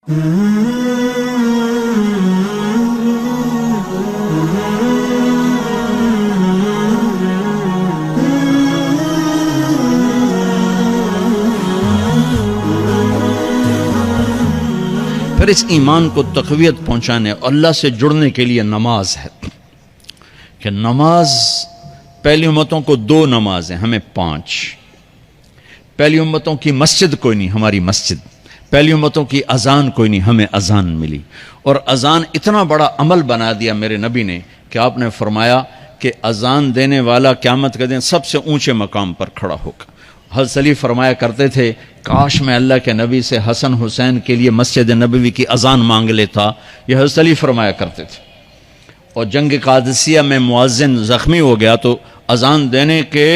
پھر اس ایمان کو تقویت پہنچانے اللہ سے جڑنے کے لیے نماز ہے کہ نماز پہلی امتوں کو 2 نمازیں، ہمیں 5۔ پہلی امتوں کی مسجد کوئی نہیں، ہماری مسجد۔ پہلی امتوں کی اذان کوئی نہیں، ہمیں اذان ملی۔ اور اذان اتنا بڑا عمل بنا دیا میرے نبی نے کہ آپ نے فرمایا کہ اذان دینے والا قیامت کے دن سب سے اونچے مقام پر کھڑا ہوگا۔ حضرت علی فرمایا کرتے تھے کاش میں اللہ کے نبی سے حسن حسین کے لیے مسجد نبوی کی اذان مانگ لیتا، یہ حضرت علی فرمایا کرتے تھے۔ اور جنگ قادسیہ میں مؤذن زخمی ہو گیا تو اذان دینے کے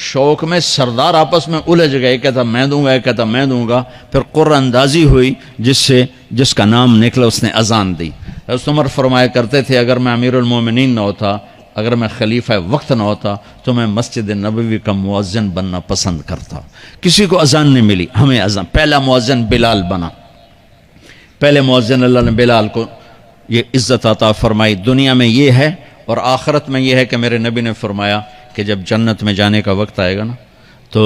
شوق میں سردار آپس میں الجھ گئے، کہتا میں دوں گا، کہتا میں دوں گا۔ پھر قرہ اندازی ہوئی، جس کا نام نکلا اس نے اذان دی۔ حضرت عمر فرمایا کرتے تھے اگر میں امیر المومنین نہ ہوتا، اگر میں خلیفہ وقت نہ ہوتا تو میں مسجد نبوی کا مؤذن بننا پسند کرتا۔ کسی کو اذان نہیں ملی، ہمیں اذان۔ پہلا مؤذن بلال بنا، پہلے مؤذن اللہ نے بلال کو یہ عزت عطا فرمائی۔ دنیا میں یہ ہے اور آخرت میں یہ ہے کہ میرے نبی نے فرمایا کہ جب جنت میں جانے کا وقت آئے گا نا تو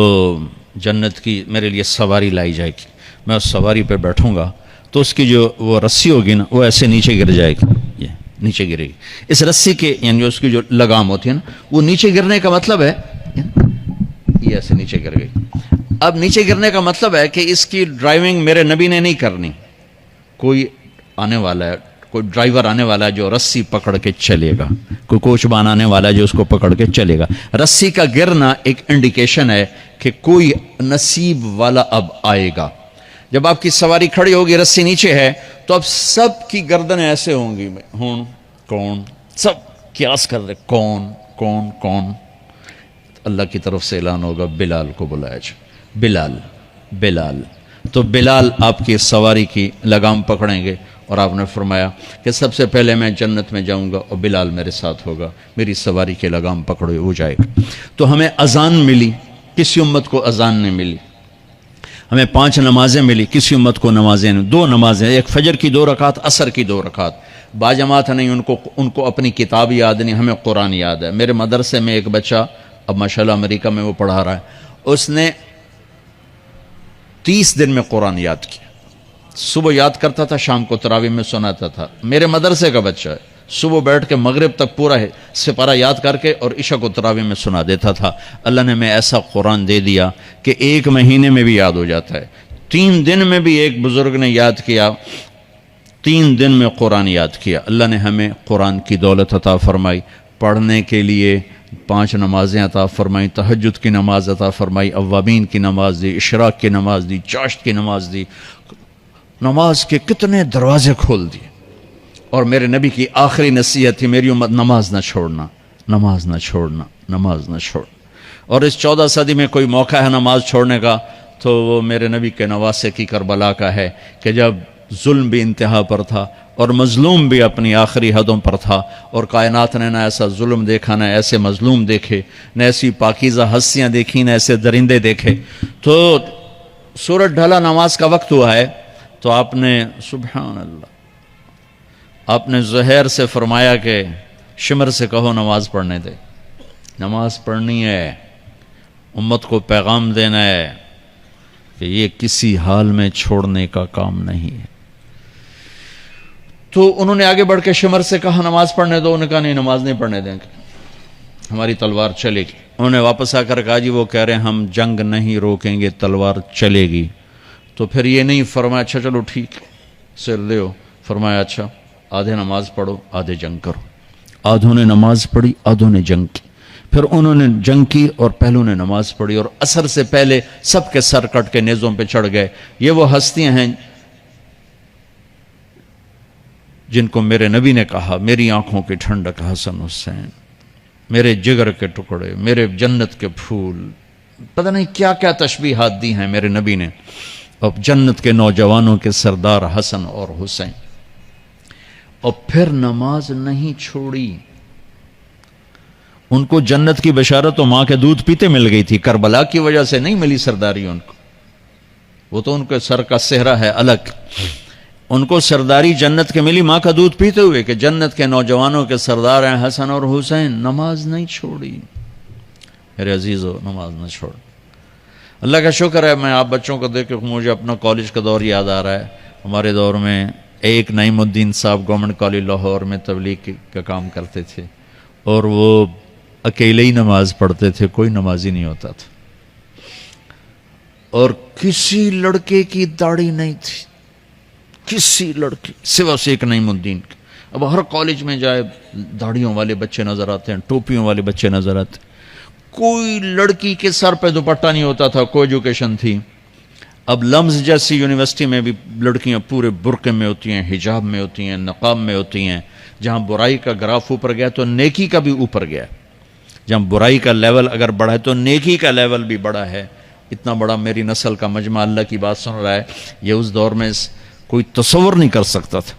جنت کی میرے لیے سواری لائی جائے گی، میں اس سواری پہ بیٹھوں گا تو اس کی جو وہ رسی ہوگی نا وہ ایسے نیچے گر جائے گی، یہ نیچے گرے گی۔ اس رسی کے یعنی اس کی جو لگام ہوتی ہے نا وہ نیچے گرنے کا مطلب ہے یہ ایسے نیچے گر گئی۔ اب نیچے گرنے کا مطلب ہے کہ اس کی ڈرائیونگ میرے نبی نے نہیں کرنی، کوئی آنے والا ہے، کوئی ڈرائیور آنے والا ہے جو رسی پکڑ کے چلے گا، کوئی کوچبان آنے والا ہے جو اس کو پکڑ کے چلے گا۔ رسی کا گرنا ایک انڈیکیشن ہے کہ کوئی نصیب والا اب آئے گا۔ جب آپ کی سواری کھڑی ہوگی، رسی نیچے ہے، تو اب سب کی گردنیں ایسے ہوں گی، کون، سب قیاس کر رہے کون۔ اللہ کی طرف سے اعلان ہوگا بلال کو بلایا جائے، بلال۔ تو بلال آپ کی سواری کی لگام پکڑیں گے اور آپ نے فرمایا کہ سب سے پہلے میں جنت میں جاؤں گا اور بلال میرے ساتھ ہوگا، میری سواری کی لگام پکڑے ہو جائے گا۔ تو ہمیں اذان ملی، کسی امت کو اذان نہیں ملی۔ ہمیں 5 نمازیں ملی، کسی امت کو نمازیں نہیں۔ 2 نمازیں، ایک فجر کی 2 رکعت، عصر کی 2 رکعت۔ باجماعت نہیں، ان کو اپنی کتاب یاد نہیں، ہمیں قرآن یاد ہے۔ میرے مدرسے میں ایک بچہ اب ماشاءاللہ امریکہ میں وہ پڑھا رہا ہے، اس نے 30 دن میں قرآن یاد کیا۔ صبح یاد کرتا تھا، شام کو تراویح میں سناتا تھا۔ میرے مدرسے کا بچہ ہے، صبح بیٹھ کے مغرب تک پورا ہے سپارہ یاد کر کے اور عشاء کو تراویح میں سنا دیتا تھا۔ اللہ نے میں ایسا قرآن دے دیا کہ 1 مہینے میں بھی یاد ہو جاتا ہے۔ 3 دن میں بھی ایک بزرگ نے یاد کیا، 3 دن میں قرآن یاد کیا۔ اللہ نے ہمیں قرآن کی دولت عطا فرمائی، پڑھنے کے لیے 5 نمازیں عطا فرمائی، تہجد کی نماز عطا فرمائی، اوابین کی نماز دی، اشراق کی نماز دی، چاشت کی نماز دی۔ نماز کے کتنے دروازے کھول دیے۔ اور میرے نبی کی آخری نصیحت تھی میری امت نماز نہ چھوڑنا، نماز نہ چھوڑنا، نماز نہ چھوڑنا۔ اور اس 14 صدی میں کوئی موقع ہے نماز چھوڑنے کا تو وہ میرے نبی کے نواسے کی کربلا کا ہے کہ جب ظلم بھی انتہا پر تھا اور مظلوم بھی اپنی آخری حدوں پر تھا، اور کائنات نے نہ ایسا ظلم دیکھا، نہ ایسے مظلوم دیکھے، نہ ایسی پاکیزہ ہستیاں دیکھی، نہ ایسے درندے دیکھے۔ تو سورج ڈھلا، نماز کا وقت ہوا ہے، تو آپ نے سبحان اللہ، آپ نے زہیر سے فرمایا کہ شمر سے کہو نماز پڑھنے دے، نماز پڑھنی ہے، امت کو پیغام دینا ہے کہ یہ کسی حال میں چھوڑنے کا کام نہیں ہے۔ تو انہوں نے آگے بڑھ کے شمر سے کہا نماز پڑھنے دو، انہوں نے کہا نہیں نماز نہیں پڑھنے دیں گے، ہماری تلوار چلے گی۔ انہوں نے واپس آ کر کہا جی وہ کہہ رہے ہیں ہم جنگ نہیں روکیں گے، تلوار چلے گی۔ تو پھر یہ نہیں فرمایا اچھا چلو ٹھیک سر دیو، فرمایا اچھا آدھے نماز پڑھو آدھے جنگ کرو۔ آدھوں نے نماز پڑھی، آدھوں نے جنگ کی۔ پھر انہوں نے جنگ کی اور پہلوں نے نماز پڑھی، اور عصر سے پہلے سب کے سر کٹ کے نیزوں پہ چڑھ گئے۔ یہ وہ ہستیاں ہیں جن کو میرے نبی نے کہا میری آنکھوں کی ٹھنڈک حسن حسین، میرے جگر کے ٹکڑے، میرے جنت کے پھول، پتہ نہیں کیا کیا تشبیہات دی ہیں میرے نبی نے، اور جنت کے نوجوانوں کے سردار حسن اور حسین۔ اور پھر نماز نہیں چھوڑی۔ ان کو جنت کی بشارت تو ماں کے دودھ پیتے مل گئی تھی، کربلا کی وجہ سے نہیں ملی سرداری ان کو، وہ تو ان کے سر کا صحرا ہے الگ۔ ان کو سرداری جنت کے ملی ماں کا دودھ پیتے ہوئے کہ جنت کے نوجوانوں کے سردار ہیں حسن اور حسین، نماز نہیں چھوڑی۔ میرے عزیزو، نماز نہ چھوڑ۔ اللہ کا شکر ہے، میں آپ بچوں کو دیکھ کے مجھے اپنا کالج کا دور یاد آ رہا ہے۔ ہمارے دور میں ایک نعیم الدین صاحب گورنمنٹ کالج لاہور میں تبلیغ کا کام کرتے تھے، اور وہ اکیلے ہی نماز پڑھتے تھے، کوئی نمازی نہیں ہوتا تھا، اور کسی لڑکے کی داڑھی نہیں تھی، کسی لڑکی سوا سے ایک نعیم الدین کی۔ اب ہر کالج میں جائے داڑھیوں والے بچے نظر آتے ہیں، ٹوپیوں والے بچے نظر آتے ہیں، کوئی لڑکی کے سر پہ دوپٹہ نہیں ہوتا تھا، کوئی ایجوکیشن تھی۔ اب لمز جیسی یونیورسٹی میں بھی لڑکیاں پورے برقعے میں ہوتی ہیں، حجاب میں ہوتی ہیں، نقاب میں ہوتی ہیں۔ جہاں برائی کا گراف اوپر گیا تو نیکی کا بھی اوپر گیا، جہاں برائی کا لیول اگر بڑھا ہے تو نیکی کا لیول بھی بڑا ہے۔ اتنا بڑا میری نسل کا مجمع اللہ کی بات سن رہا ہے، یہ اس دور میں کوئی تصور نہیں کر سکتا تھا۔